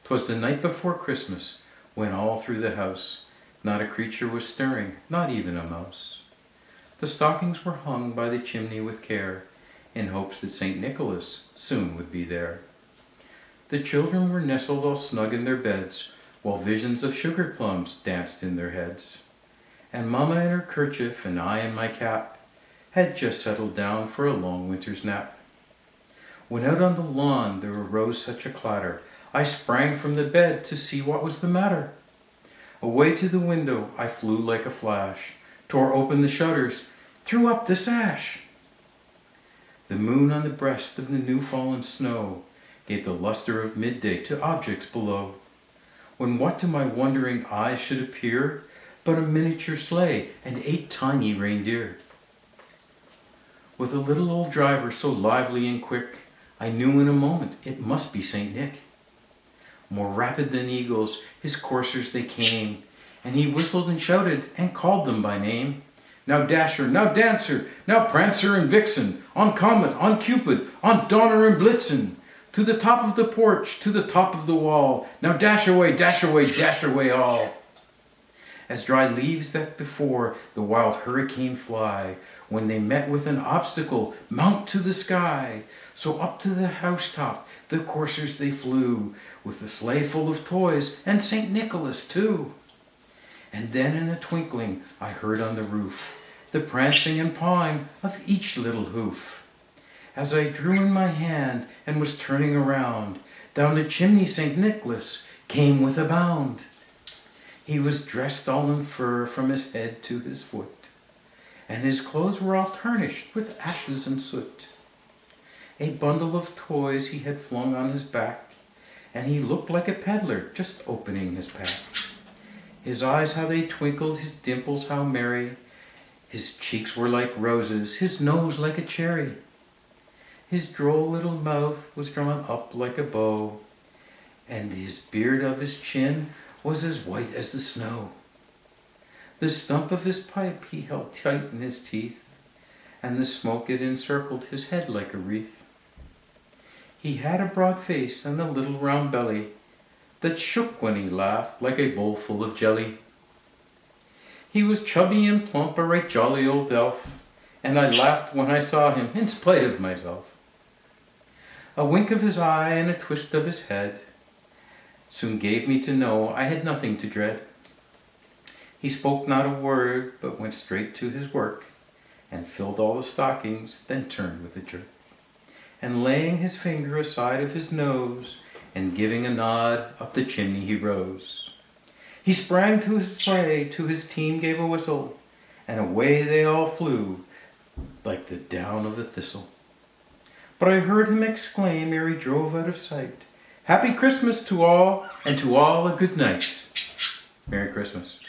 'Twas the night before Christmas, when all through the house not a creature was stirring, not even a mouse. The stockings were hung by the chimney with care, in hopes that St. Nicholas soon would be there. The children were nestled all snug in their beds, while visions of sugar plums danced in their heads. And Mamma in her kerchief and I in my cap had just settled down for a long winter's nap. When out on the lawn there arose such a clatter, I sprang from the bed to see what was the matter. Away to the window I flew like a flash, tore open the shutters, threw up the sash. The moon on the breast of the new-fallen snow gave the luster of midday to objects below, when what to my wondering eyes should appear but a miniature sleigh and 8 tiny reindeer. With a little old driver so lively and quick, I knew in a moment it must be St. Nick. More rapid than eagles, his coursers they came, and he whistled and shouted and called them by name. Now Dasher, now Dancer, now Prancer and Vixen, on Comet, on Cupid, on Donner and Blitzen, to the top of the porch, to the top of the wall, now dash away, dash away, dash away all. As dry leaves that before the wild hurricane fly, when they met with an obstacle, mount to the sky. So up to the housetop the coursers they flew, with the sleigh full of toys and St. Nicholas too. And then in a twinkling I heard on the roof the prancing and pawing of each little hoof. As I drew in my hand and was turning around, down the chimney St. Nicholas came with a bound. He was dressed all in fur from his head to his foot, and his clothes were all tarnished with ashes and soot. A bundle of toys he had flung on his back, and he looked like a peddler just opening his pack. His eyes how they twinkled, his dimples how merry, his cheeks were like roses, his nose like a cherry. His droll little mouth was drawn up like a bow, and his beard of his chin was as white as the snow. The stump of his pipe he held tight in his teeth, and the smoke it encircled his head like a wreath. He had a broad face and a little round belly that shook when he laughed like a bowl full of jelly. He was chubby and plump, a right jolly old elf, and I laughed when I saw him in spite of myself. A wink of his eye and a twist of his head soon gave me to know I had nothing to dread. He spoke not a word, but went straight to his work, and filled all the stockings, then turned with a jerk. And laying his finger aside of his nose, and giving a nod, up the chimney he rose. He sprang to his sleigh, to his team gave a whistle, and away they all flew, like the down of a thistle. But I heard him exclaim ere he drove out of sight, "Happy Christmas to all, and to all a good night." Merry Christmas.